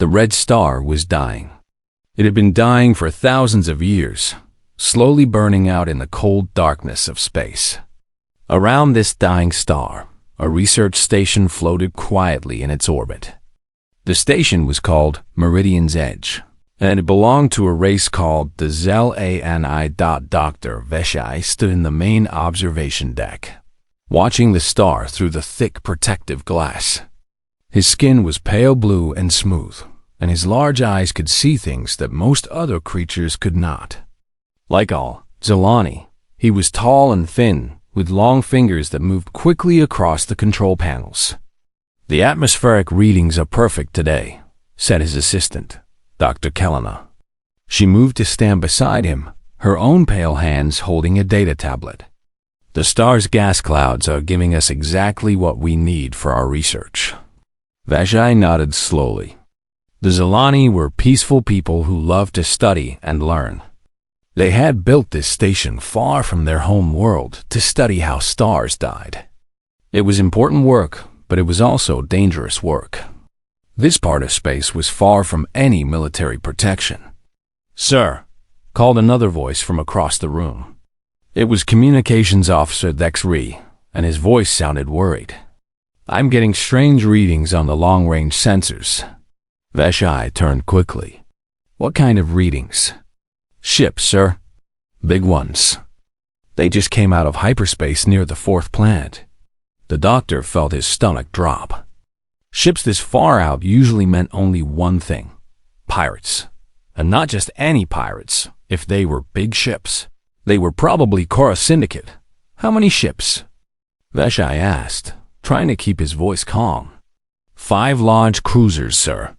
The red star was dying. It had been dying for thousands of years, slowly burning out in the cold darkness of space. Around this dying star, a research station floated quietly in its orbit. The station was called Meridian's Edge, and it belonged to a race called the Zlani. Dr. HFY stood in the main observation deck, watching the star through the thick protective glass. His skin was pale blue and smooth, and his large eyes could see things that most other creatures could not. Like all Zlani, he was tall and thin, with long fingers that moved quickly across the control panels. "The atmospheric readings are perfect today," said his assistant, Dr. Kelena. She moved to stand beside him, her own pale hands holding a data tablet. "The star's gas clouds are giving us exactly what we need for our research." HFY nodded slowly. The Zlani were peaceful people who loved to study and learn. They had built this station far from their home world to study how stars died. It was important work, but it was also dangerous work. This part of space was far from any military protection. "Sir," called another voice from across the room. It was Communications Officer Xenos, and his voice sounded worried. "I'm getting strange readings on the long-range sensors." HFY turned quickly. "What kind of readings?" "Ships, sir. Big ones. They just came out of hyperspace near the fourth planet." The doctor felt his stomach drop. Ships this far out usually meant only one thing: pirates. And not just any pirates. If they were big ships, they were probably Cora Syndicate. "How many ships?" HFY asked, trying to keep his voice calm. 5 large cruisers, sir.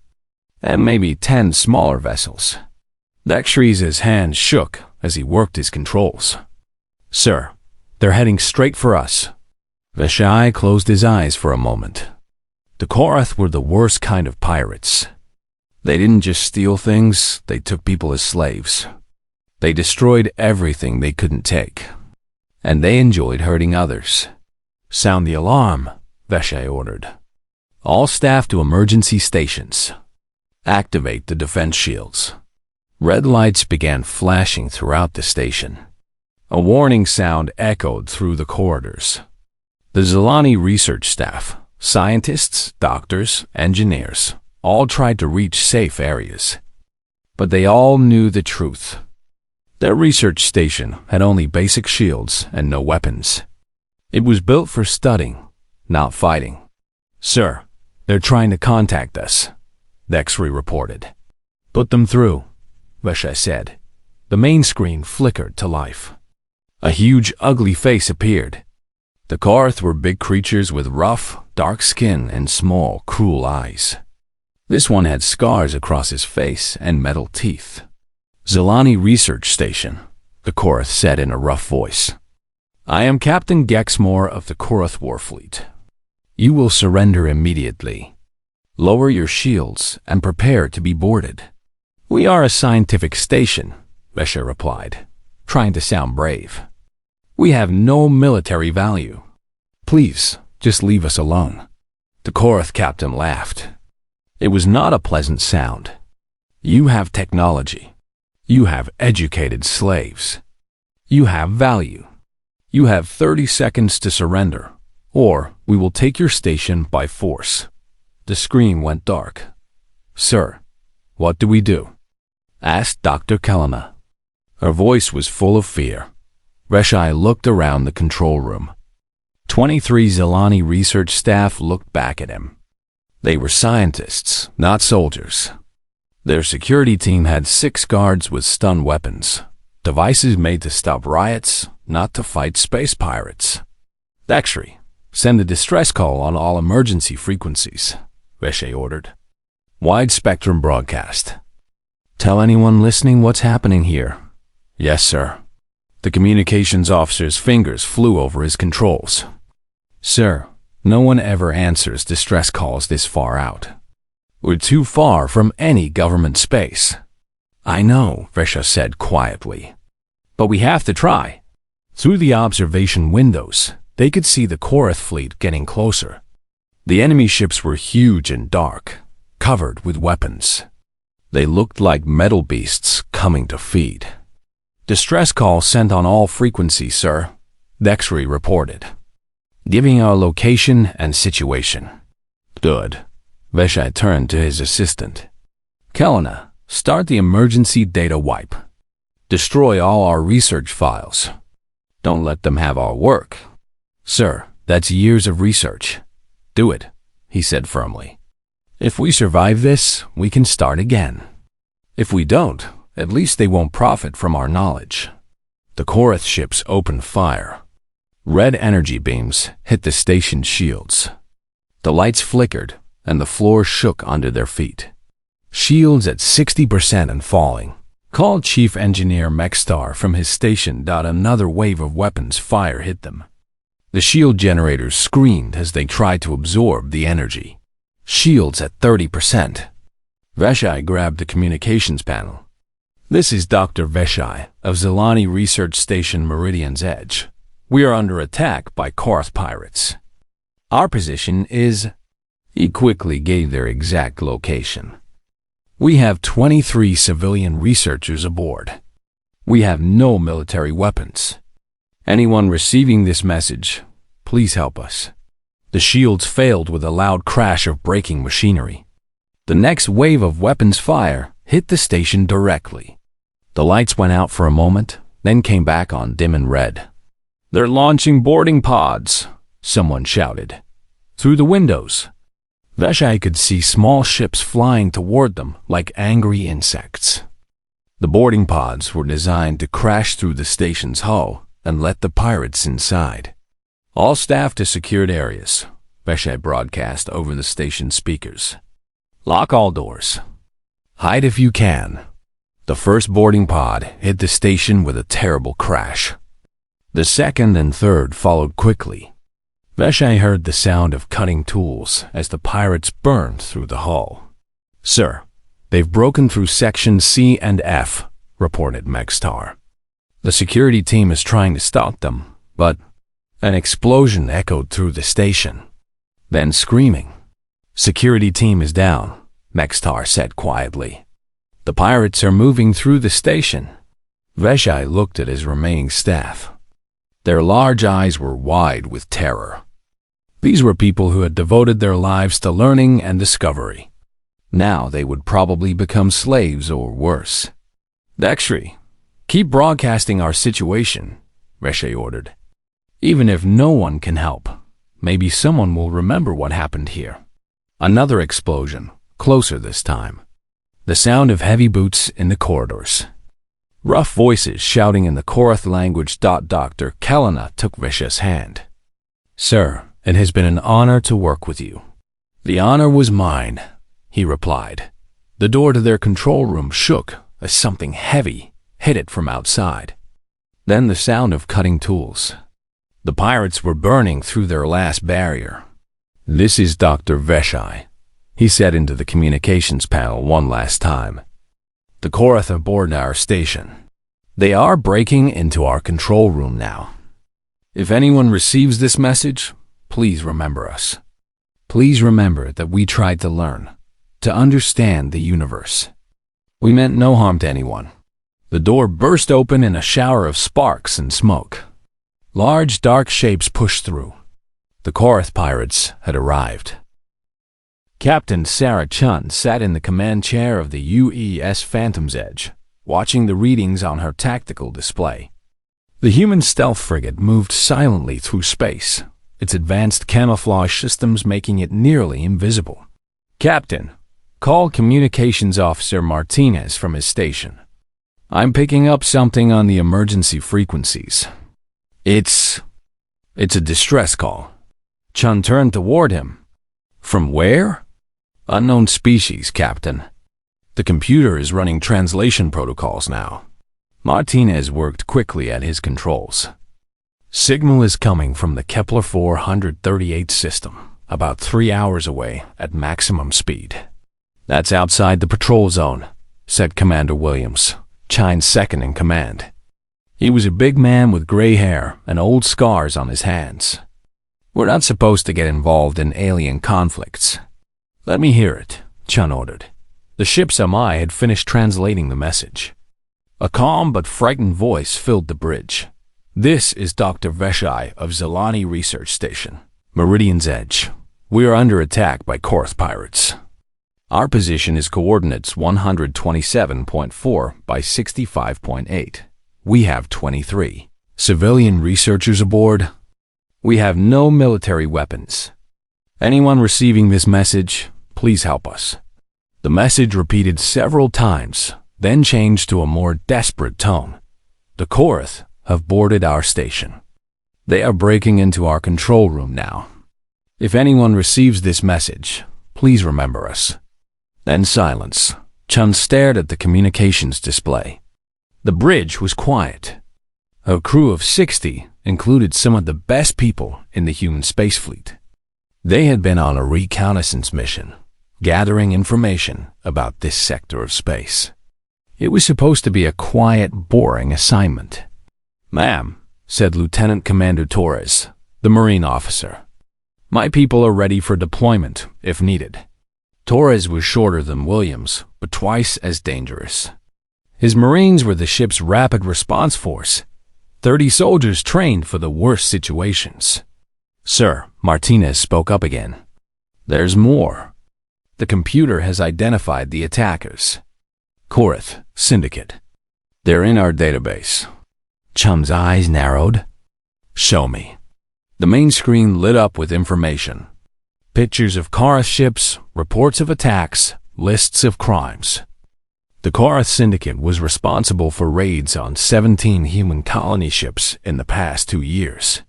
And maybe 10 smaller vessels." Xenos' hands shook as he worked his controls. "Sir, they're heading straight for us." HFY closed his eyes for a moment. The Korath were the worst kind of pirates. They didn't just steal things, they took people as slaves. They destroyed everything they couldn't take. And they enjoyed hurting others. "Sound the alarm," HFY ordered. "All staff to emergency stations. Activate the defense shields." Red lights began flashing throughout the station. A warning sound echoed through the corridors. The Zlani research staff, scientists, doctors, engineers, all tried to reach safe areas. But they all knew the truth. Their research station had only basic shields and no weapons. It was built for studying, not fighting. "Sir, they're trying to contact us," Xenos reported. "Put them through," HFY said. The main screen flickered to life. A huge, ugly face appeared. The Korath were big creatures with rough, dark skin and small, cruel eyes. This one had scars across his face and metal teeth. "Zlani Research Station," the Korath said in a rough voice. "I am Captain Gexmore of the Korath Warfleet. You will surrender immediately. Lower your shields and prepare to be boarded." "We are a scientific station," HFY replied, trying to sound brave. "We have no military value. Please, just leave us alone." The Korath captain laughed. It was not a pleasant sound. "You have technology. You have educated slaves. You have value. You have 30 seconds to surrender, or we will take your station by force." The screen went dark. "Sir, what do we do?" asked Dr. Kelena. Her voice was full of fear. HFY looked around the control room. 23 Zlani research staff looked back at him. They were scientists, not soldiers. Their security team had 6 guards with stun weapons, devices made to stop riots, not to fight space pirates. "Xenos, send a distress call on all emergency frequencies," HFY ordered. "Wide spectrum broadcast. Tell anyone listening what's happening here." "Yes, sir." The communications officer's fingers flew over his controls. "Sir, no one ever answers distress calls this far out. We're too far from any government space." "I know," HFY said quietly. "But we have to try." Through the observation windows, they could see the Korath fleet getting closer. The enemy ships were huge and dark, covered with weapons. They looked like metal beasts coming to feed. "Distress call sent on all frequencies, sir," Dexry reported, giving our location and situation. "Good." Veshai turned to his assistant. "Kelena, start the emergency data wipe. Destroy all our research files. Don't let them have our work." "Sir, that's years of research." "Do it," he said firmly. "If we survive this, we can start again. If we don't, at least they won't profit from our knowledge." The Korath ships opened fire. Red energy beams hit the station shields. The lights flickered, and the floor shook under their feet. "Shields at 60% and falling," called Chief Engineer Mexstar from his station. Another wave of weapons fire hit them. The shield generators screamed as they tried to absorb the energy. "Shields at 30%. Veshai grabbed the communications panel. "This is Dr. Veshai of Zelani Research Station Meridian's Edge. We are under attack by Korath pirates. Our position is—" He quickly gave their exact location. "We have 23 civilian researchers aboard. We have no military weapons. Anyone receiving this message, please help us." The shields failed with a loud crash of breaking machinery. The next wave of weapons fire hit the station directly. The lights went out for a moment, then came back on dim and red. "They're launching boarding pods," someone shouted. Through the windows, Veshai could see small ships flying toward them like angry insects. The boarding pods were designed to crash through the station's hull and let the pirates inside. "All staff to secured areas," Veshai broadcast over the station speakers. "Lock all doors. Hide if you can." The first boarding pod hit the station with a terrible crash. The second and third followed quickly. Veshai heard the sound of cutting tools as the pirates burned through the hull. "Sir, they've broken through sections C and F," reported Mexstar. "The security team is trying to stop them, but—" An explosion echoed through the station. Then screaming. "Security team is down," Mexstar said quietly. "The pirates are moving through the station." Veshai looked at his remaining staff. Their large eyes were wide with terror. These were people who had devoted their lives to learning and discovery. Now they would probably become slaves or worse. "Dexry, keep broadcasting our situation," Veshai ordered. "Even if no one can help, maybe someone will remember what happened here." Another explosion, closer this time. The sound of heavy boots in the corridors. Rough voices shouting in the Korath language. Dr. Kelena took Veshai's hand. "Sir, it has been an honor to work with you." "The honor was mine," he replied. The door to their control room shook as something heavy hit it from outside. Then the sound of cutting tools. The pirates were burning through their last barrier. "This is Dr. Veshai," he said into the communications panel one last time. "The Korath aboard our station. They are breaking into our control room now. If anyone receives this message, please remember us. Please remember that we tried to learn, to understand the universe. We meant no harm to anyone." The door burst open in a shower of sparks and smoke. Large, dark shapes pushed through. The Korath pirates had arrived. Captain Sarah Chun sat in the command chair of the UES Phantom's Edge, watching the readings on her tactical display. The human stealth frigate moved silently through space, its advanced camouflage systems making it nearly invisible. "Captain, call Communications Officer Martinez from his station. I'm picking up something on the emergency frequencies. It's a distress call." Chun turned toward him. "From where?" "Unknown species, Captain. The computer is running translation protocols now." Martinez worked quickly at his controls. "Signal is coming from the Kepler 438 system, about 3 hours away at maximum speed." "That's outside the patrol zone," said Commander Williams, Chine's second in command. He was a big man with gray hair and old scars on his hands. "We're not supposed to get involved in alien conflicts." "Let me hear it," Chun ordered. The ship's MI had finished translating the message. A calm but frightened voice filled the bridge. This is Dr. Veshai of Zelani Research Station, Meridian's Edge. We are under attack by Korath pirates. Our position is coordinates 127.4 by 65.8. We have 23 civilian researchers aboard. We have no military weapons. Anyone receiving this message, please help us. The message repeated several times, then changed to a more desperate tone. The Korath have boarded our station. They are breaking into our control room now. If anyone receives this message, please remember us. Then silence. Chun stared at the communications display. The bridge was quiet. A crew of 60 included some of the best people in the human space fleet. They had been on a reconnaissance mission, gathering information about this sector of space. It was supposed to be a quiet, boring assignment. "Ma'am," said Lieutenant Commander Torres, the Marine officer. "My people are ready for deployment if needed." Torres was shorter than Williams, but twice as dangerous. His Marines were the ship's rapid response force, 30 soldiers trained for the worst situations. "Sir," Martinez spoke up again. "There's more. The computer has identified the attackers. Korath Syndicate. They're in our database." Chun's eyes narrowed. "Show me." The main screen lit up with information. Pictures of Korath ships, reports of attacks, lists of crimes. The Korath Syndicate was responsible for raids on 17 human colony ships in the past 2 years.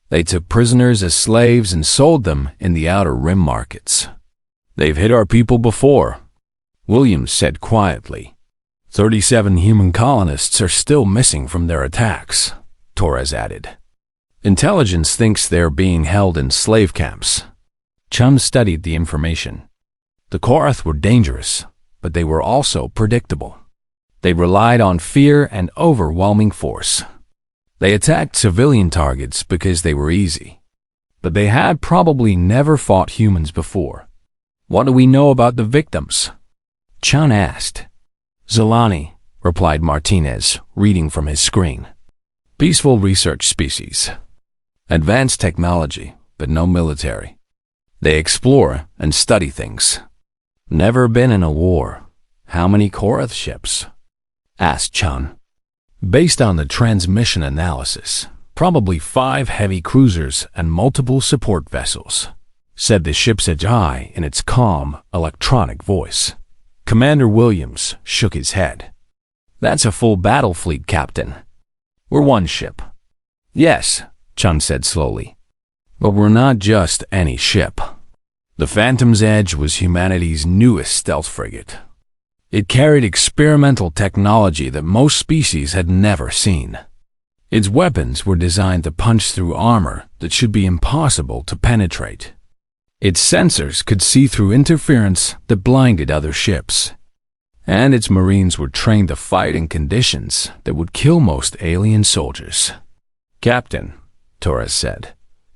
They took prisoners as slaves and sold them in the Outer Rim markets. "They've hit our people before," Williams said quietly. 37 human colonists are still missing from their attacks, Torres added. "Intelligence thinks they're being held in slave camps." Chun studied the information. The Korath were dangerous, but they were also predictable. They relied on fear and overwhelming force. They attacked civilian targets because they were easy. But they had probably never fought humans before. "What do we know about the victims?" Chun asked. "Zelani," replied Martinez, reading from his screen. "Peaceful research species. Advanced technology, but no military. They explore and study things. Never been in a war. How many Korath ships?" asked Chun. "Based on the transmission analysis, probably 5 heavy cruisers and multiple support vessels," said the ship's HFY in its calm, electronic voice. Commander Williams shook his head. "That's a full battle fleet, Captain. We're one ship." "Yes," Chun said slowly. "But we're not just any ship." The Phantom's Edge was humanity's newest stealth frigate. It carried experimental technology that most species had never seen. Its weapons were designed to punch through armor that should be impossible to penetrate. Its sensors could see through interference that blinded other ships. And its Marines were trained to fight in conditions that would kill most alien soldiers. "Captain," Torres said,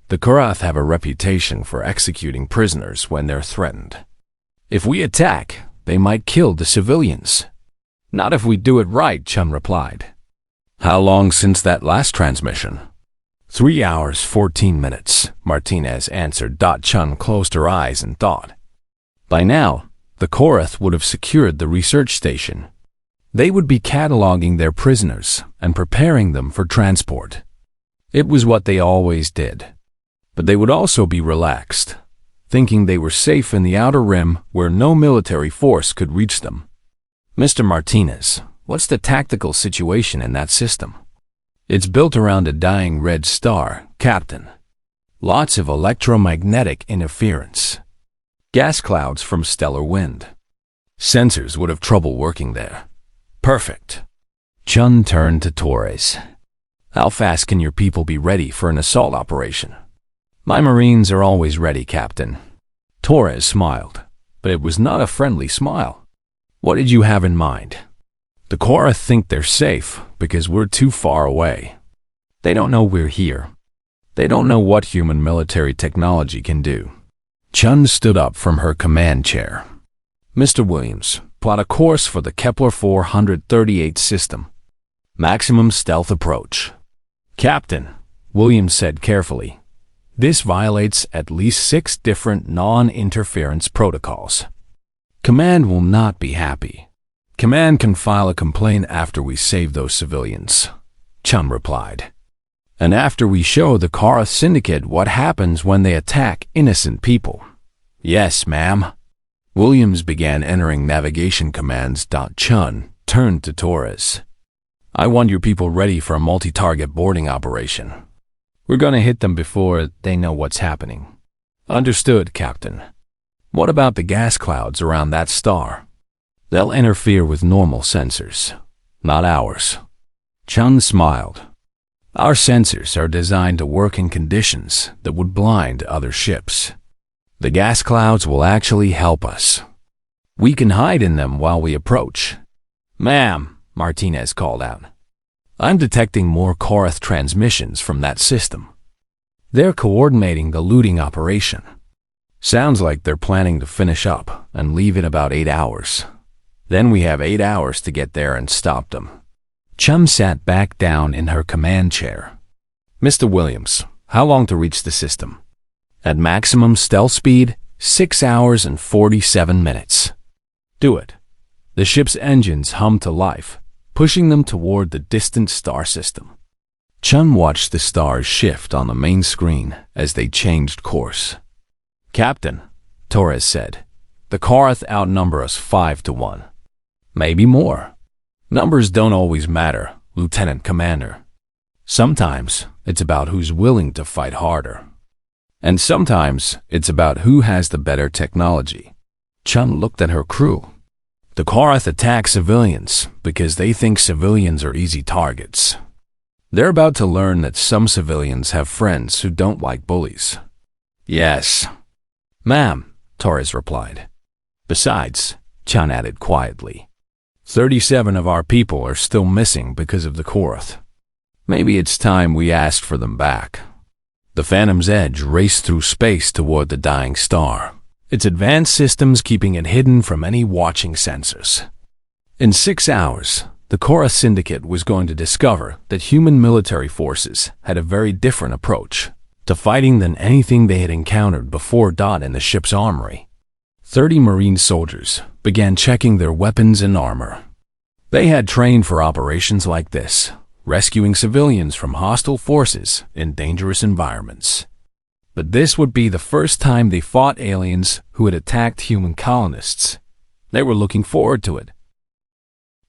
"the Korath have a reputation for executing prisoners when they're threatened. If we attack, they might kill the civilians." "Not if we do it right," Chun replied. "How long since that last transmission?" 3 hours, 14 minutes, Martinez answered. Chun closed her eyes and thought. By now, the Korath would have secured the research station. They would be cataloging their prisoners and preparing them for transport. It was what they always did. But they would also be relaxed, thinking they were safe in the Outer Rim where no military force could reach them. "Mr. Martinez, what's the tactical situation in that system?" "It's built around a dying red star, Captain. Lots of electromagnetic interference. Gas clouds from stellar wind. Sensors would have trouble working there." "Perfect." Chun turned to Torres. "How fast can your people be ready for an assault operation?" "My Marines are always ready, Captain." Torres smiled, but it was not a friendly smile. "What did you have in mind?" "The Korath think they're safe because we're too far away. They don't know we're here. They don't know what human military technology can do." Chun stood up from her command chair. Mr. Williams, plot a course for the Kepler 438 system. Maximum stealth approach. Captain, Williams said carefully, this violates at least 6 different non-interference protocols. Command will not be happy. Command can file a complaint after we save those civilians, Chun replied. And after we show the Kara Syndicate what happens when they attack innocent people. Yes, ma'am. Williams began entering navigation commands. Chun turned to Torres. I want your people ready for a multi-target boarding operation. We're gonna hit them before they know what's happening. Understood, Captain. What about the gas clouds around that star? They'll interfere with normal sensors, not ours. Chun smiled. Our sensors are designed to work in conditions that would blind other ships. The gas clouds will actually help us. We can hide in them while we approach. Ma'am, Martinez called out. I'm detecting more Korath transmissions from that system. They're coordinating the looting operation. Sounds like they're planning to finish up and leave in about 8 hours. Then we have 8 hours to get there and stop them. Chum sat back down in her command chair. Mr. Williams, how long to reach the system? At maximum stealth speed, 6 hours and 47 minutes. Do it. The ship's engines hum to life, pushing them toward the distant star system. Chun watched the stars shift on the main screen as they changed course. Captain, Torres said, the Korath outnumber us 5-1. Maybe more. Numbers don't always matter, Lieutenant Commander. Sometimes it's about who's willing to fight harder. And sometimes it's about who has the better technology. Chun looked at her crew. The Korath attack civilians because they think civilians are easy targets. They're about to learn that some civilians have friends who don't like bullies. Yes. Ma'am, Torres replied. Besides, Chun added quietly, 37 of our people are still missing because of the Korath. Maybe it's time we asked for them back. The Phantom's Edge raced through space toward the dying star, its advanced systems keeping it hidden from any watching sensors. In 6 hours, the Korath Syndicate was going to discover that human military forces had a very different approach to fighting than anything they had encountered before. In the ship's armory, 30 Marine soldiers began checking their weapons and armor. They had trained for operations like this, rescuing civilians from hostile forces in dangerous environments. But this would be the first time they fought aliens who had attacked human colonists. They were looking forward to it.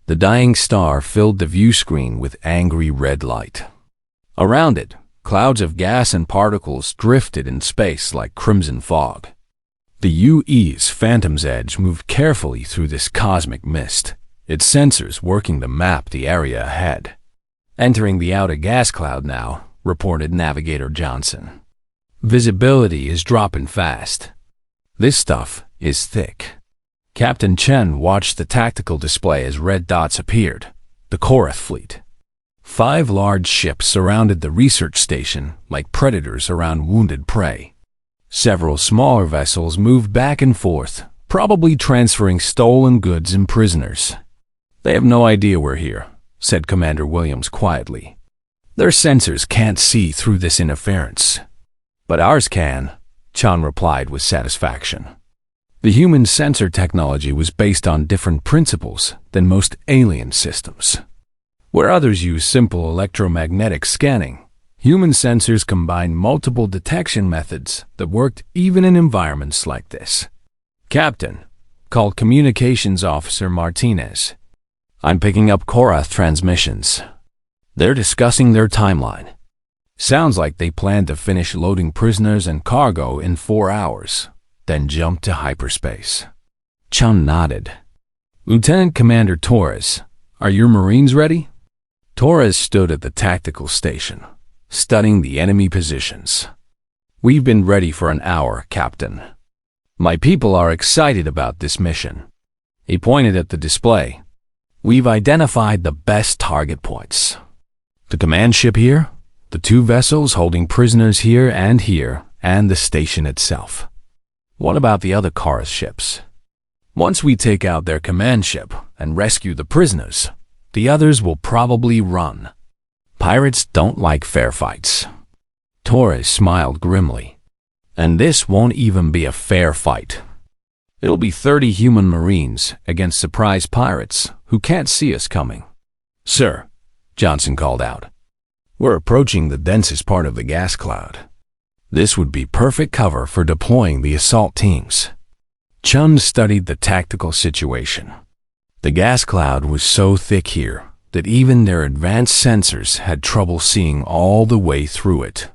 The dying star filled the view screen with angry red light. Around it, clouds of gas and particles drifted in space like crimson fog. The UE's Phantom's Edge moved carefully through this cosmic mist, its sensors working to map the area ahead. Entering the outer gas cloud now, reported Navigator Johnson. Visibility is dropping fast. This stuff is thick. Captain Chen watched the tactical display as red dots appeared, the Korath fleet. 5 large ships surrounded the research station like predators around wounded prey. Several smaller vessels moved back and forth, probably transferring stolen goods and prisoners. They have no idea we're here, said Commander Williams quietly. Their sensors can't see through this interference. But ours can, Chan replied with satisfaction. The human sensor technology was based on different principles than most alien systems. Where others use simple electromagnetic scanning, human sensors combine multiple detection methods that worked even in environments like this. Captain, called Communications Officer Martinez. I'm picking up Korath transmissions. They're discussing their timeline. Sounds like they plan to finish loading prisoners and cargo in 4 hours, then jump to hyperspace. Chun nodded. Lieutenant Commander Torres, are your Marines ready? Torres stood at the tactical station, studying the enemy positions. We've been ready for an hour, Captain. My people are excited about this mission. He pointed at the display. We've identified the best target points. The command ship here, the 2 vessels holding prisoners here, and the station itself. What about the other Korath ships? Once we take out their command ship and rescue the prisoners, the others will probably run. Pirates don't like fair fights. Torres smiled grimly. And this won't even be a fair fight. It'll be 30 human marines against surprise pirates who can't see us coming. Sir, Johnson called out, we're approaching the densest part of the gas cloud. This would be perfect cover for deploying the assault teams. Chun studied the tactical situation. The gas cloud was so thick here that even their advanced sensors had trouble seeing all the way through it.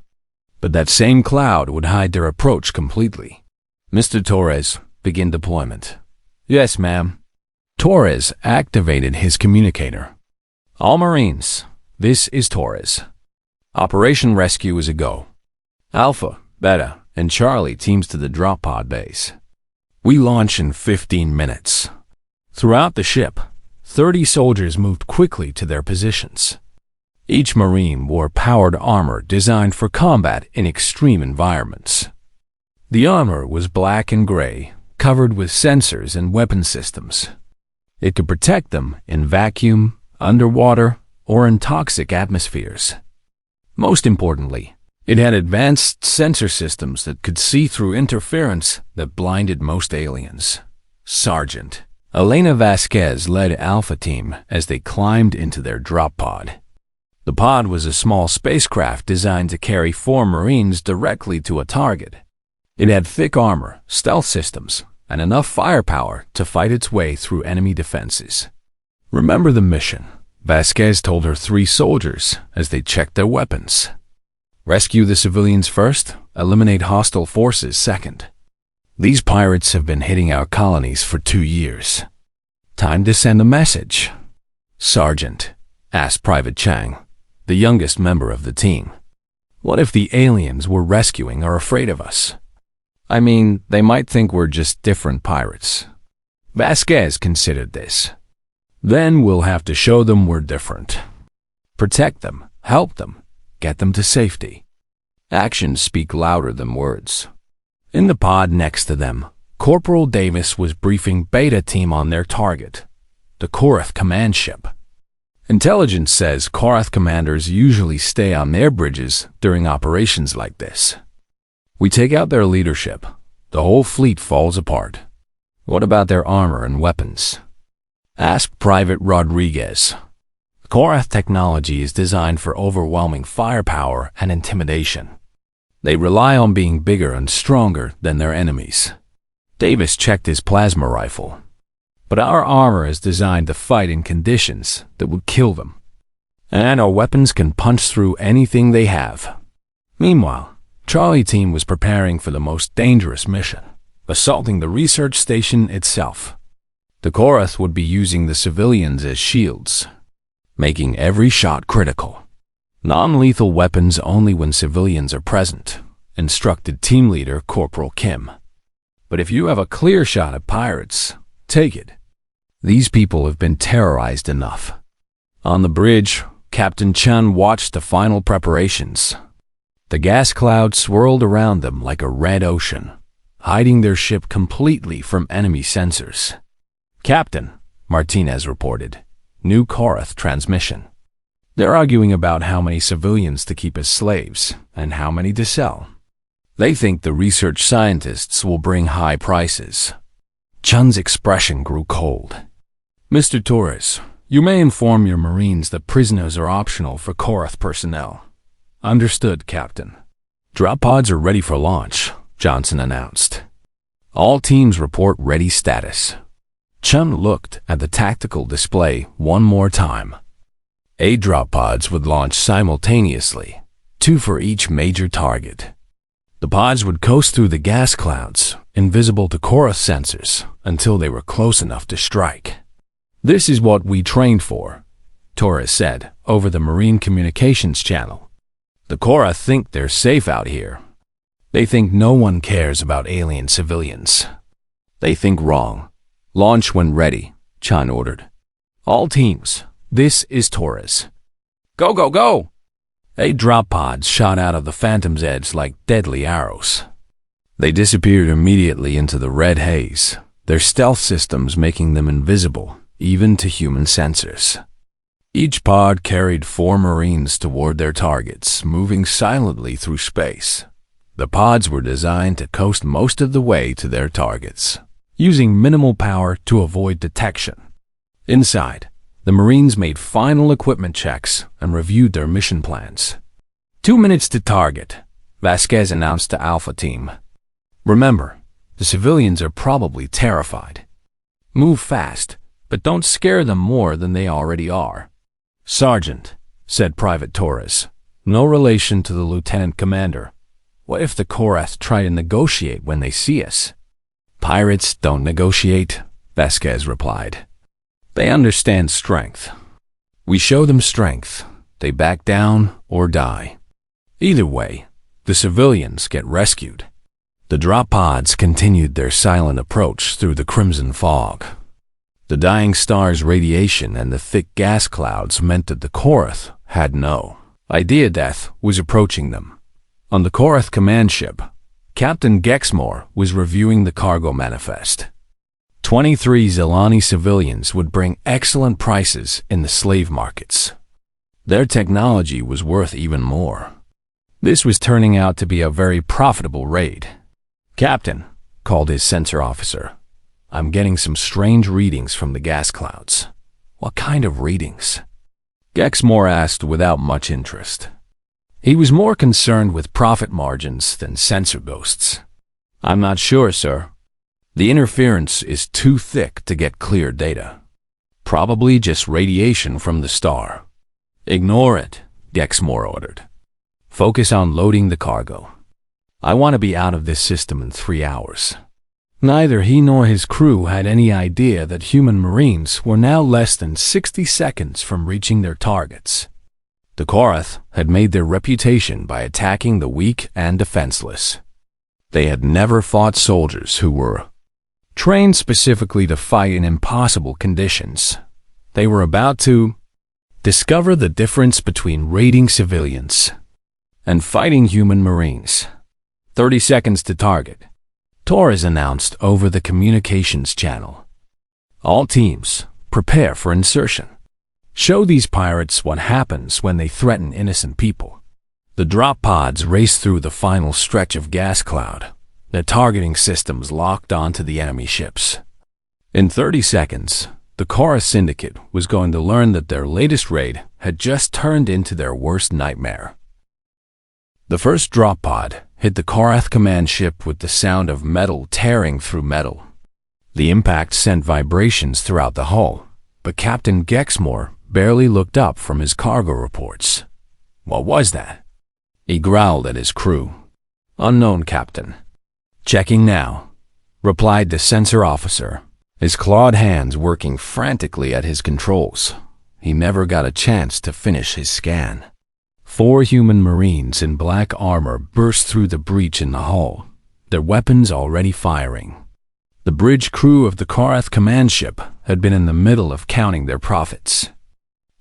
But that same cloud would hide their approach completely. Mr. Torres, begin deployment. Yes, ma'am. Torres activated his communicator. All Marines, this is Torres. Operation Rescue is a go. Alpha, Beta, and Charlie teams to the drop pod base. We launch in 15 minutes. Throughout the ship, 30 soldiers moved quickly to their positions. Each Marine wore powered armor designed for combat in extreme environments. The armor was black and gray, covered with sensors and weapon systems. It could protect them in vacuum, underwater, or in toxic atmospheres. Most importantly, it had advanced sensor systems that could see through interference that blinded most aliens. Sergeant Elena Vasquez led Alpha Team as they climbed into their drop pod. The pod was a small spacecraft designed to carry 4 Marines directly to a target. It had thick armor, stealth systems, and enough firepower to fight its way through enemy defenses. Remember the mission, Vasquez told her 3 soldiers as they checked their weapons. Rescue the civilians first, eliminate hostile forces second. These pirates have been hitting our colonies for 2 years. Time to send a message. Sergeant, asked Private Chang, the youngest member of the team. What if the aliens we're rescuing are afraid of us? I mean, they might think we're just different pirates. Vasquez considered this. Then we'll have to show them we're different. Protect them, help them, get them to safety. Actions speak louder than words. In the pod next to them, Corporal Davis was briefing Beta Team on their target, the Korath command ship. Intelligence says Korath commanders usually stay on their bridges during operations like this. We take out their leadership, the whole fleet falls apart. What about their armor and weapons? Asked Private Rodriguez. Korath technology is designed for overwhelming firepower and intimidation. They rely on being bigger and stronger than their enemies. Davis checked his plasma rifle. But our armor is designed to fight in conditions that would kill them. And our weapons can punch through anything they have. Meanwhile, Charlie Team was preparing for the most dangerous mission, assaulting the research station itself. The Korath would be using the civilians as shields, making every shot critical. Non-lethal weapons only when civilians are present, instructed team leader Corporal Kim. But if you have a clear shot at pirates, take it. These people have been terrorized enough. On the bridge, Captain Chun watched the final preparations. The gas cloud swirled around them like a red ocean, hiding their ship completely from enemy sensors. Captain, Martinez reported, new Korath transmission. They're arguing about how many civilians to keep as slaves and how many to sell. They think the research scientists will bring high prices. Chun's expression grew cold. Mr. Torres, you may inform your Marines that prisoners are optional for Korath personnel. Understood, Captain. Drop pods are ready for launch, Johnson announced. All teams report ready status. Chun looked at the tactical display one more time. 8 drop pods would launch simultaneously, 2 for each major target. The pods would coast through the gas clouds, invisible to Korath sensors, until they were close enough to strike. This is what we trained for, Torres said over the Marine communications channel. The Korath think they're safe out here. They think no one cares about alien civilians. They think wrong. Launch when ready, Chun ordered. All teams, this is Torres. Go, go, go! 8 drop pods shot out of the Phantom's edge like deadly arrows. They disappeared immediately into the red haze, their stealth systems making them invisible, even to human sensors. Each pod carried 4 Marines toward their targets, moving silently through space. The pods were designed to coast most of the way to their targets, using minimal power to avoid detection. Inside, the Marines made final equipment checks and reviewed their mission plans. 2 minutes to target, Vasquez announced to Alpha Team. Remember, the civilians are probably terrified. Move fast, but don't scare them more than they already are. Sergeant, said Private Torres, no relation to the lieutenant commander. What if the Korath try to negotiate when they see us? Pirates don't negotiate, Vasquez replied. They understand strength. We show them strength. They back down or die. Either way, the civilians get rescued. The drop pods continued their silent approach through the crimson fog. The dying star's radiation and the thick gas clouds meant that the Korath had no idea death was approaching them. On the Korath command ship, Captain Gexmore was reviewing the cargo manifest. 23 Zelani civilians would bring excellent prices in the slave markets. Their technology was worth even more. This was turning out to be a very profitable raid. Captain, called his sensor officer, I'm getting some strange readings from the gas clouds. What kind of readings? Gexmore asked without much interest. He was more concerned with profit margins than sensor ghosts. I'm not sure, sir. The interference is too thick to get clear data. Probably just radiation from the star. Ignore it, Gexmore ordered. Focus on loading the cargo. I want to be out of this system in 3 hours. Neither he nor his crew had any idea that human Marines were now less than 60 seconds from reaching their targets. The Korath had made their reputation by attacking the weak and defenseless. They had never fought soldiers who were trained specifically to fight in impossible conditions. They were about to discover the difference between raiding civilians and fighting human Marines. 30 seconds to target, Torres announced over the communications channel. All teams, prepare for insertion. Show these pirates what happens when they threaten innocent people. The drop pods raced through the final stretch of gas cloud, their targeting systems locked onto the enemy ships. In 30 seconds, the Korath Syndicate was going to learn that their latest raid had just turned into their worst nightmare. The first drop pod hit the Korath command ship with the sound of metal tearing through metal. The impact sent vibrations throughout the hull, but Captain Gexmore barely looked up from his cargo reports. What was that? He growled at his crew. Unknown, Captain. Checking now, replied the sensor officer, his clawed hands working frantically at his controls. He never got a chance to finish his scan. 4 human Marines in black armor burst through the breach in the hull, their weapons already firing. The bridge crew of the Korath command ship had been in the middle of counting their profits.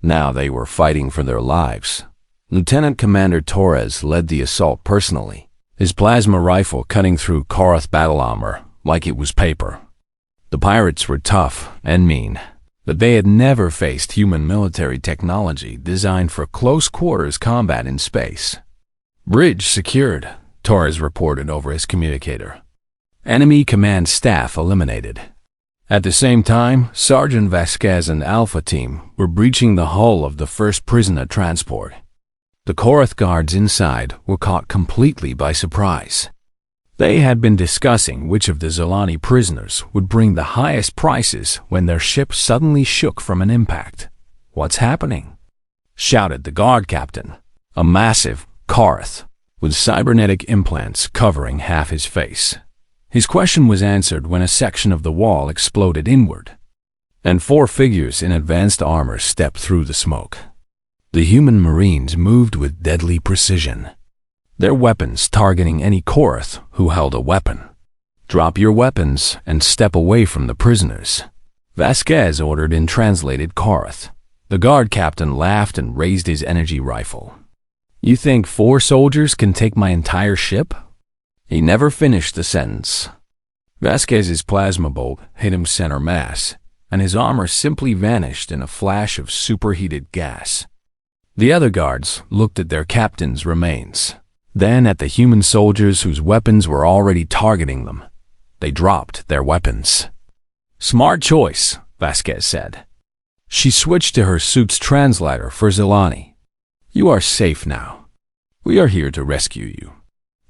Now they were fighting for their lives. Lieutenant Commander Torres led the assault personally, his plasma rifle cutting through Korath battle armor like it was paper. The pirates were tough and mean, but they had never faced human military technology designed for close-quarters combat in space. Bridge secured, Torres reported over his communicator. Enemy command staff eliminated. At the same time, Sergeant Vasquez and Alpha Team were breaching the hull of the first prisoner transport. The Korath guards inside were caught completely by surprise. They had been discussing which of the Zelani prisoners would bring the highest prices when their ship suddenly shook from an impact. What's happening? Shouted the guard captain, a massive Korath with cybernetic implants covering half his face. His question was answered when a section of the wall exploded inward, and 4 figures in advanced armor stepped through the smoke. The human Marines moved with deadly precision, their weapons targeting any Korath who held a weapon. Drop your weapons and step away from the prisoners, Vasquez ordered in translated Korath. The guard captain laughed and raised his energy rifle. You think 4 soldiers can take my entire ship? He never finished the sentence. Vasquez's plasma bolt hit him center mass, and his armor simply vanished in a flash of superheated gas. The other guards looked at their captain's remains, then at the human soldiers whose weapons were already targeting them. They dropped their weapons. "Smart choice," Vasquez said. She switched to her suit's translator for Zelani. "You are safe now. We are here to rescue you."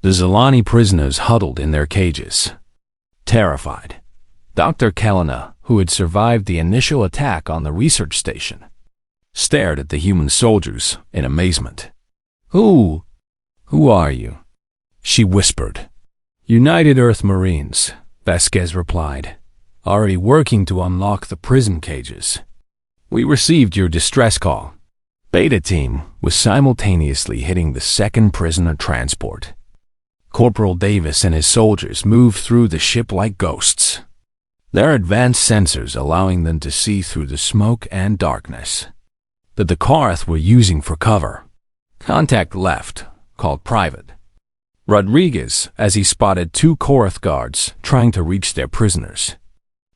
The Zelani prisoners huddled in their cages, terrified. Dr. Kelena, who had survived the initial attack on the research station, stared at the human soldiers in amazement. Who are you?" she whispered. "United Earth Marines," Vasquez replied, "already working to unlock the prison cages. We received your distress call." Beta Team was simultaneously hitting the second prisoner transport. Corporal Davis and his soldiers moved through the ship like ghosts, their advanced sensors allowing them to see through the smoke and darkness that the Korath were using for cover. "Contact left," called Private Rodriguez as he spotted two Korath guards trying to reach their prisoners.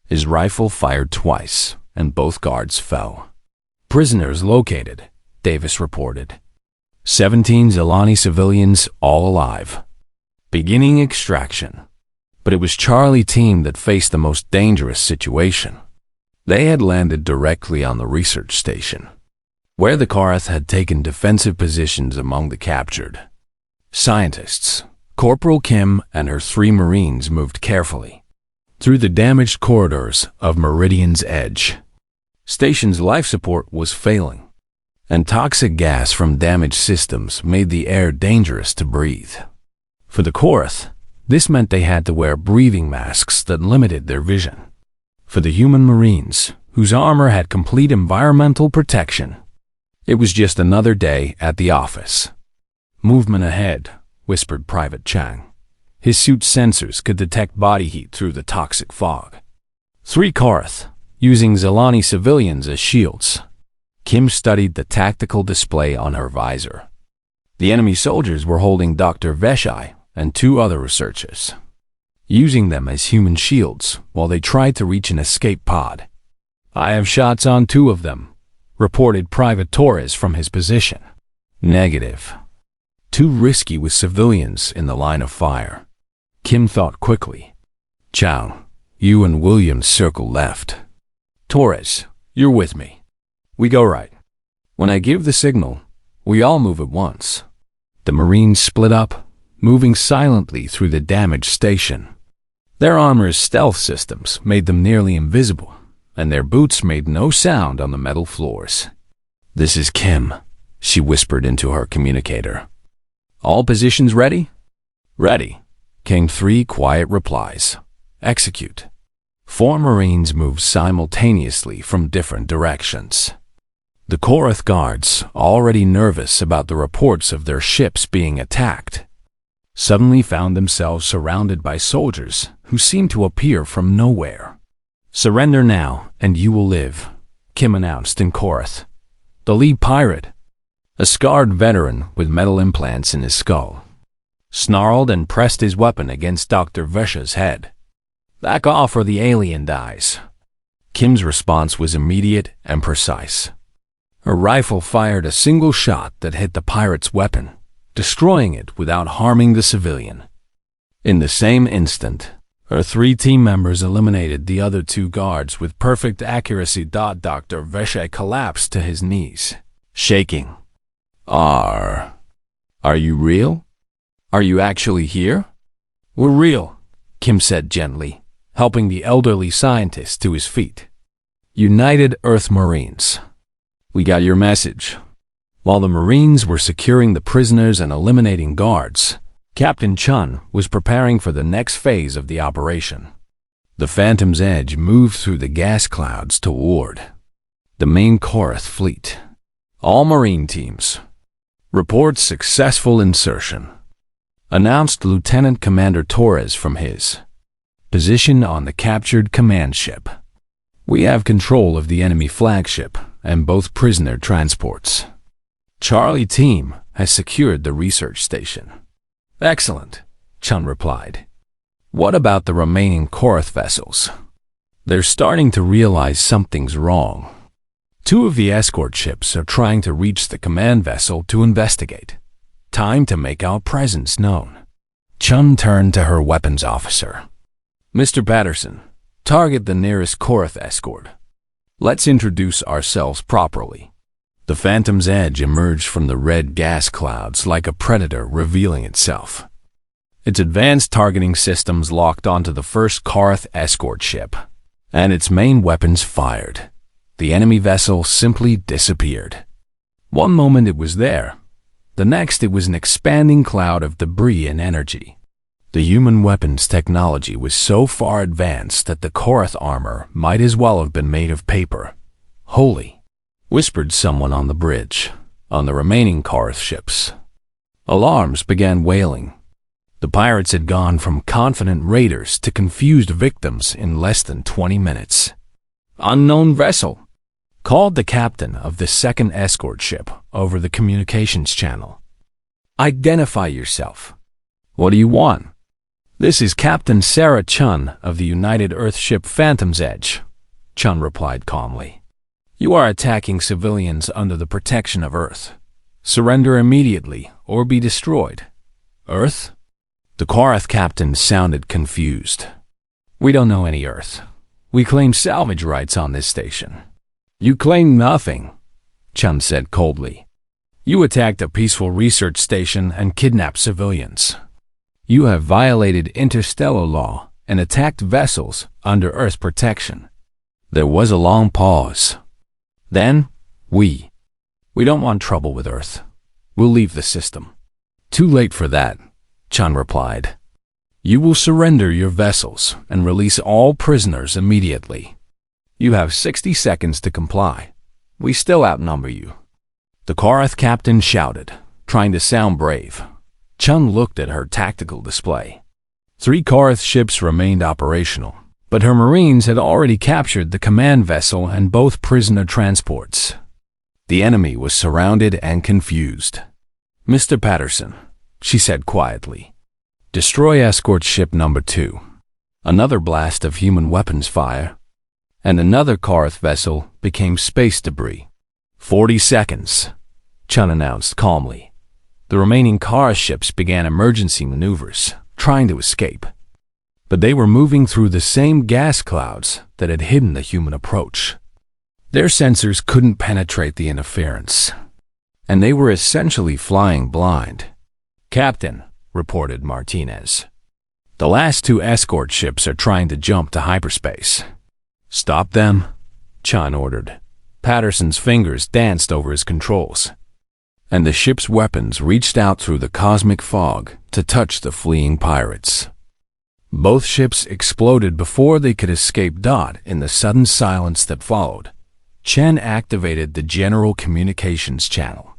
His rifle fired twice, and both guards fell. "Prisoners located," Davis reported. 17 Zelani civilians, all alive. Beginning extraction. But it was Charlie Team that faced the most dangerous situation. They had landed directly on the research station, where the Korath had taken defensive positions among the captured. Scientists, Corporal Kim and her 3 Marines moved carefully through the damaged corridors of Meridian's edge. Station's life support was failing, and toxic gas from damaged systems made the air dangerous to breathe. For the Korath, this meant they had to wear breathing masks that limited their vision. For the human Marines, whose armor had complete environmental protection, it was just another day at the office. "Movement ahead," whispered Private Chang. His suit's sensors could detect body heat through the toxic fog. 3 Korath, using Zelani civilians as shields. Kim studied the tactical display on her visor. The enemy soldiers were holding Dr. Veshai and 2 other researchers, using them as human shields while they tried to reach an escape pod. "I have shots on 2 of them," reported Private Torres from his position. "Negative. Too risky with civilians in the line of fire." Kim thought quickly. "Chow, you and Williams circle left. Torres, you're with me. We go right. When I give the signal, we all move at once." The Marines split up, moving silently through the damaged station. Their armor's stealth systems made them nearly invisible, and their boots made no sound on the metal floors. "This is Kim," she whispered into her communicator. "All positions ready?" "Ready," came 3 quiet replies. "Execute." 4 Marines moved simultaneously from different directions. The Korath guards, already nervous about the reports of their ships being attacked, suddenly found themselves surrounded by soldiers who seemed to appear from nowhere. "Surrender now, and you will live," Kim announced in Korath. The lead pirate, a scarred veteran with metal implants in his skull, snarled and pressed his weapon against Dr. Vesha's head. "Back off or the alien dies." Kim's response was immediate and precise. Her rifle fired a single shot that hit the pirate's weapon, destroying it without harming the civilian. In the same instant, her 3 team members eliminated the other 2 guards with perfect accuracy. Dr. Vesha collapsed to his knees, shaking. Are you real? Are you actually here?" "We're real," Kim said gently, helping the elderly scientist to his feet. "United Earth Marines, we got your message." While the Marines were securing the prisoners and eliminating guards, Captain Chun was preparing for the next phase of the operation. The Phantom's Edge moved through the gas clouds toward the main Korath fleet. "All Marine teams, report successful insertion," announced Lieutenant Commander Torres from his position on the captured command ship. "We have control of the enemy flagship and both prisoner transports. Charlie Team has secured the research station." "Excellent," Chun replied. What about the remaining Korath vessels? They're starting to realize something's wrong. 2 of the escort ships are trying to reach the command vessel to investigate. Time to make our presence known. Chun turned to her weapons officer. Mr. Patterson, target the nearest Korath escort. Let's introduce ourselves properly. The Phantom's edge emerged from the red gas clouds like a predator revealing itself. Its advanced targeting systems locked onto the first Korath escort ship, and its main weapons fired. The enemy vessel simply disappeared. One moment it was there. The next it was an expanding cloud of debris and energy. The human weapons technology was so far advanced that the Korath armor might as well have been made of paper. Holy, whispered someone on the bridge, on the remaining Korath ships. Alarms began wailing. The pirates had gone from confident raiders to confused victims in less than 20 minutes. Unknown vessel, called the captain of the second escort ship over the communications channel. Identify yourself. What do you want? This is Captain Sarah Chun of the United Earthship Phantom's Edge, Chun replied calmly. You are attacking civilians under the protection of Earth. Surrender immediately or be destroyed. Earth? The Korath captain sounded confused. We don't know any Earth. We claim salvage rights on this station. You claim nothing, Chun said coldly. You attacked a peaceful research station and kidnapped civilians. You have violated interstellar law and attacked vessels under Earth's protection. There was a long pause. Then, we don't want trouble with Earth. We'll leave the system. Too late for that, Chun replied. You will surrender your vessels and release all prisoners immediately. You have 60 seconds to comply. We still outnumber you. The Korath captain shouted, trying to sound brave. Chun looked at her tactical display. 3 Korath ships remained operational, but her marines had already captured the command vessel and both prisoner transports. The enemy was surrounded and confused. Mr. Patterson, she said quietly, destroy escort ship number 2. Another blast of human weapons fire, and another Korath vessel became space debris. 40 seconds, Chun announced calmly. The remaining Korath ships began emergency maneuvers, trying to escape. But they were moving through the same gas clouds that had hidden the human approach. Their sensors couldn't penetrate the interference, and they were essentially flying blind. Captain, reported Martinez. The last 2 escort ships are trying to jump to hyperspace. Stop them, Chun ordered. Patterson's fingers danced over his controls, and the ship's weapons reached out through the cosmic fog to touch the fleeing pirates. Both ships exploded before they could escape. In the sudden silence that followed, Chen activated the general communications channel.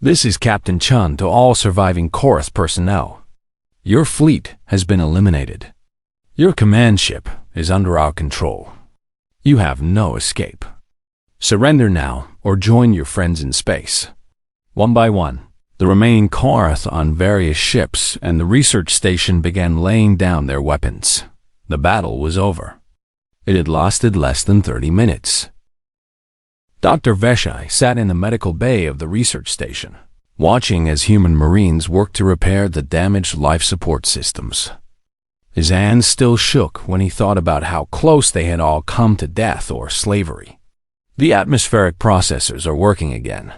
This is Captain Chun to all surviving Korath personnel. Your fleet has been eliminated. Your command ship is under our control. You have no escape. Surrender now or join your friends in space. One by one, the remaining Korath on various ships and the research station began laying down their weapons. The battle was over. It had lasted less than 30 minutes. Dr. Veshai sat in the medical bay of the research station, watching as human marines worked to repair the damaged life support systems. His hands still shook when he thought about how close they had all come to death or slavery. The atmospheric processors are working again,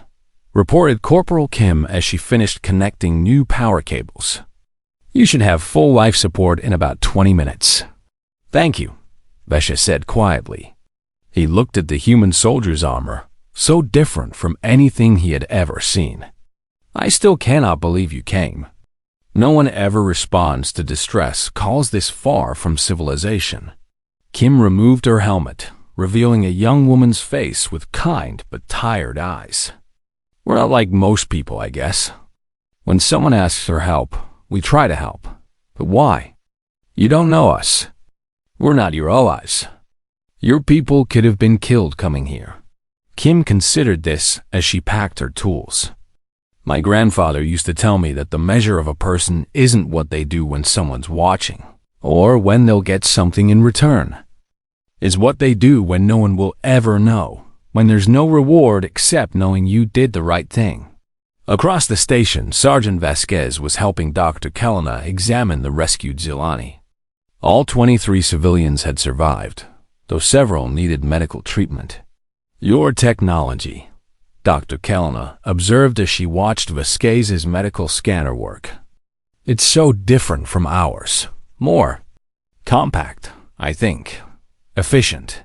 reported Corporal Kim as she finished connecting new power cables. You should have full life support in about 20 minutes. Thank you, Vesha said quietly. He looked at the human soldier's armor, so different from anything he had ever seen. I still cannot believe you came. No one ever responds to distress calls this far from civilization. Kim removed her helmet, revealing a young woman's face with kind but tired eyes. We're not like most people, I guess. When someone asks for help, we try to help. But why? You don't know us. We're not your allies. Your people could have been killed coming here. Kim considered this as she packed her tools. My grandfather used to tell me that the measure of a person isn't what they do when someone's watching, or when they'll get something in return. It's what they do when no one will ever know, when there's no reward except knowing you did the right thing. Across the station, Sergeant Vasquez was helping Dr. Kelena examine the rescued Zilani. All 23 civilians had survived, though several needed medical treatment. "Your technology," Dr. Kelena observed as she watched Vasquez's medical scanner work. "It's so different from ours. More compact, I think. Efficient.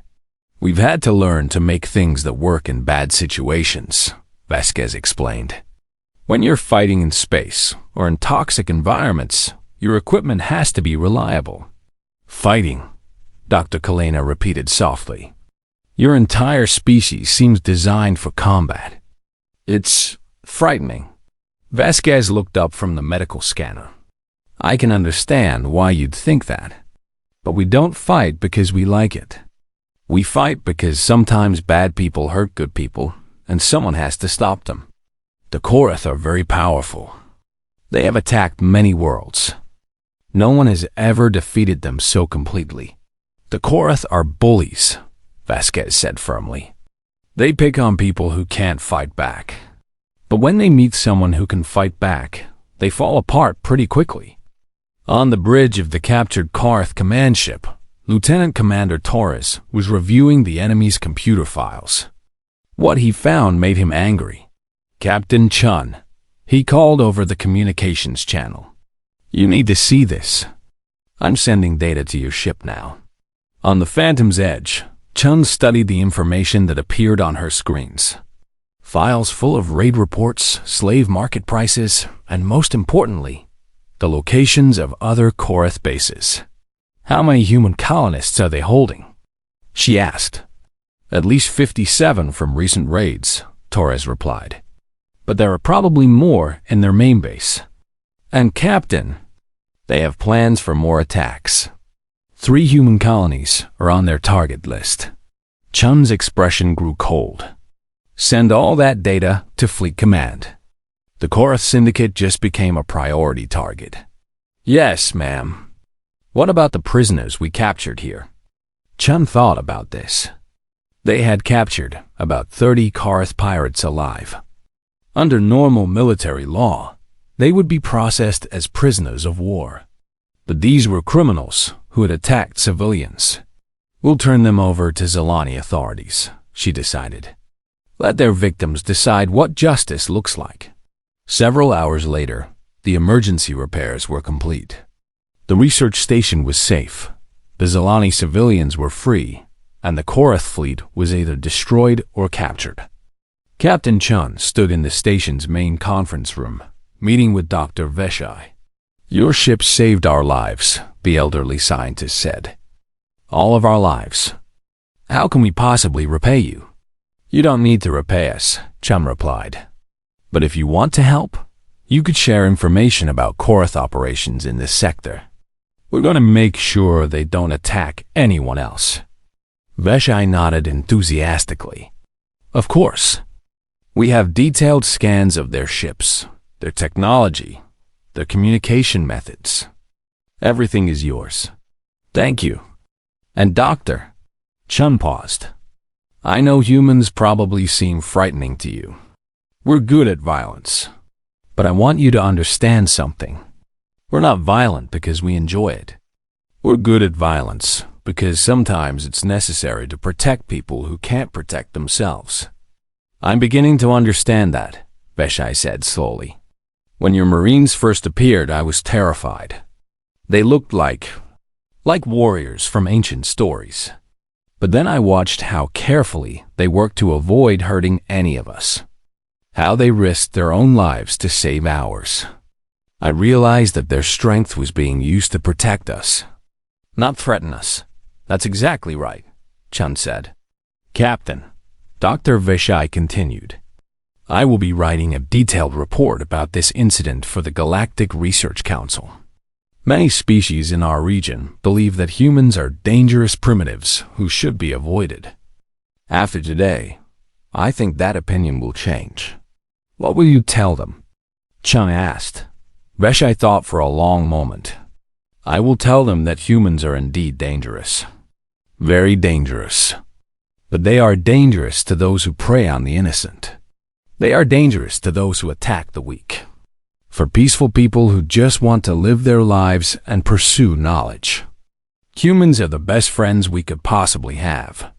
We've had to learn to make things that work in bad situations," Vasquez explained. "When you're fighting in space or in toxic environments, your equipment has to be reliable." "Fighting," Dr. Kelena repeated softly. "Your entire species seems designed for combat. It's frightening." Vasquez looked up from the medical scanner. "I can understand why you'd think that. But we don't fight because we like it. We fight because sometimes bad people hurt good people, and someone has to stop them. The Korath are very powerful. They have attacked many worlds. No one has ever defeated them so completely. The Korath are bullies," Vasquez said firmly. "They pick on people who can't fight back. But when they meet someone who can fight back, they fall apart pretty quickly." On the bridge of the captured Korath command ship, Lieutenant Commander Torres was reviewing the enemy's computer files. What he found made him angry. "Captain Chun," he called over the communications channel. "You need to see this. I'm sending data to your ship now." On the Phantom's edge, Chun studied the information that appeared on her screens. Files full of raid reports, slave market prices, and most importantly, the locations of other Korath bases. "How many human colonists are they holding?" she asked. "At least 57 from recent raids," Torres replied. "But there are probably more in their main base. And Captain, they have plans for more attacks. 3 human colonies are on their target list." Chun's expression grew cold. "Send all that data to Fleet Command. The Korath Syndicate just became a priority target." "Yes, ma'am." "What about the prisoners we captured here?" Chun thought about this. They had captured about 30 Korath pirates alive. Under normal military law, they would be processed as prisoners of war. But these were criminals who had attacked civilians. "We'll turn them over to Zilani authorities," she decided. "Let their victims decide what justice looks like." Several hours later, the emergency repairs were complete. The research station was safe, the Zilani civilians were free, and the Korath fleet was either destroyed or captured. Captain Chun stood in the station's main conference room, meeting with Dr. Veshai. "Your ship saved our lives," the elderly scientist said. "All of our lives. How can we possibly repay you?" "You don't need to repay us," Chun replied. "But if you want to help, you could share information about Korath operations in this sector. We're going to make sure they don't attack anyone else." Veshai nodded enthusiastically. "Of course. We have detailed scans of their ships, their technology, their communication methods. Everything is yours." "Thank you. And Doctor," Chun paused, "I know humans probably seem frightening to you. We're good at violence. But I want you to understand something. We're not violent because we enjoy it. We're good at violence because sometimes it's necessary to protect people who can't protect themselves." "I'm beginning to understand that," Veshai said slowly. "When your Marines first appeared, I was terrified. They looked like warriors from ancient stories. But then I watched how carefully they worked to avoid hurting any of us. How they risked their own lives to save ours. I realized that their strength was being used to protect us, not threaten us." "That's exactly right," Chun said. "Captain," Dr. Veshai continued, "I will be writing a detailed report about this incident for the Galactic Research Council. Many species in our region believe that humans are dangerous primitives who should be avoided. After today, I think that opinion will change." "What will you tell them?" Chun asked. Veshai thought for a long moment. I will tell them that humans are indeed dangerous. Very dangerous. But they are dangerous to those who prey on the innocent. They are dangerous to those who attack the weak. For peaceful people who just want to live their lives and pursue knowledge. Humans are the best friends we could possibly have.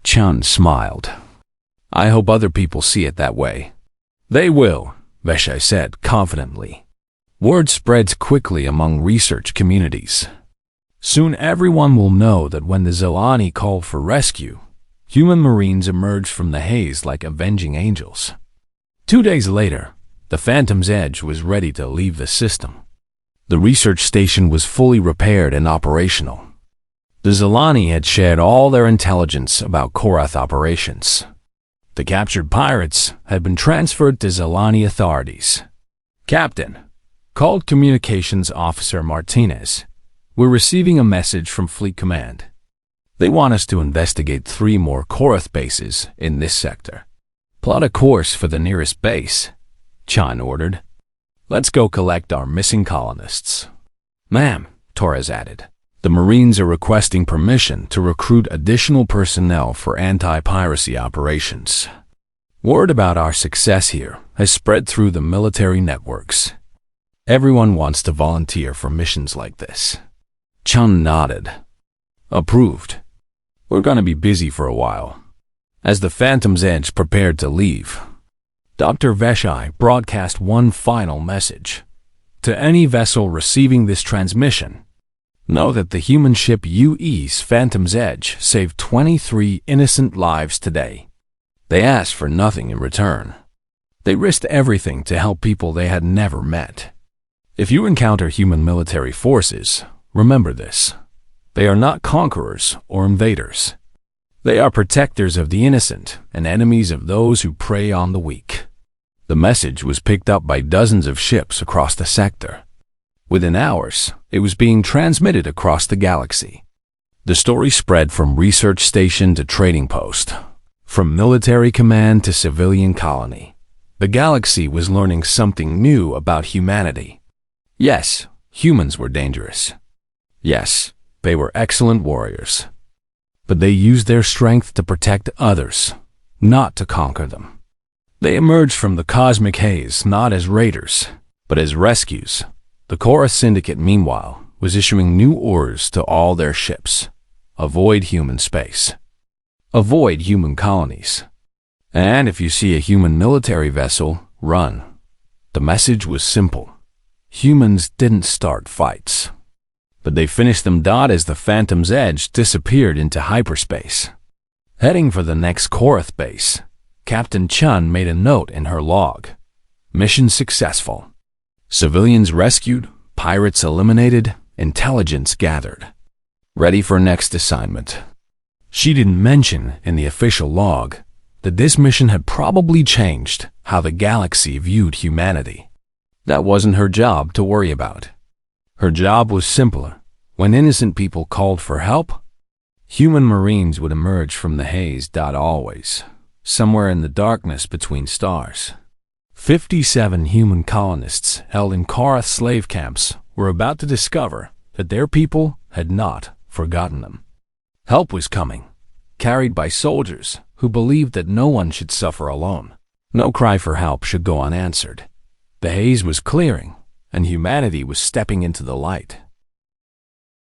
Chun smiled. I hope other people see it that way. They will, Veshai said confidently. Word spreads quickly among research communities. Soon everyone will know that when the Zelani called for rescue, human marines emerged from the haze like avenging angels. 2 days later, the Phantom's Edge was ready to leave the system. The research station was fully repaired and operational. The Zelani had shared all their intelligence about Korath operations. The captured pirates had been transferred to Zelani authorities. Captain, called Communications Officer Martinez, we're receiving a message from Fleet Command. They want us to investigate 3 more Korath bases in this sector. Plot a course for the nearest base, Chan ordered. Let's go collect our missing colonists. Ma'am, Torres added, the Marines are requesting permission to recruit additional personnel for anti-piracy operations. Word about our success here has spread through the military networks. Everyone wants to volunteer for missions like this. Chun nodded. Approved. We're going to be busy for a while. As the Phantom's Edge prepared to leave, Dr. Veshai broadcast one final message. To any vessel receiving this transmission, know that the human ship UE's Phantom's Edge saved 23 innocent lives today. They asked for nothing in return. They risked everything to help people they had never met. If you encounter human military forces, remember this. They are not conquerors or invaders. They are protectors of the innocent and enemies of those who prey on the weak. The message was picked up by dozens of ships across the sector. Within hours, it was being transmitted across the galaxy. The story spread from research station to trading post, from military command to civilian colony. The galaxy was learning something new about humanity. Yes, humans were dangerous. Yes, they were excellent warriors. But they used their strength to protect others, not to conquer them. They emerged from the cosmic haze not as raiders, but as rescues. The Korath Syndicate, meanwhile, was issuing new orders to all their ships. Avoid human space. Avoid human colonies. And if you see a human military vessel, run. The message was simple. Humans didn't start fights, but they finished them. As the Phantom's Edge disappeared into hyperspace. Heading for the next Korath base, Captain Chun made a note in her log. Mission successful. Civilians rescued, pirates eliminated, intelligence gathered. Ready for next assignment. She didn't mention in the official log that this mission had probably changed how the galaxy viewed humanity. That wasn't her job to worry about. Her job was simpler. When innocent people called for help, human marines would emerge from the haze. Always, somewhere in the darkness between stars. 57 human colonists held in Korath slave camps were about to discover that their people had not forgotten them. Help was coming, carried by soldiers who believed that no one should suffer alone. No cry for help should go unanswered. The haze was clearing, and humanity was stepping into the light.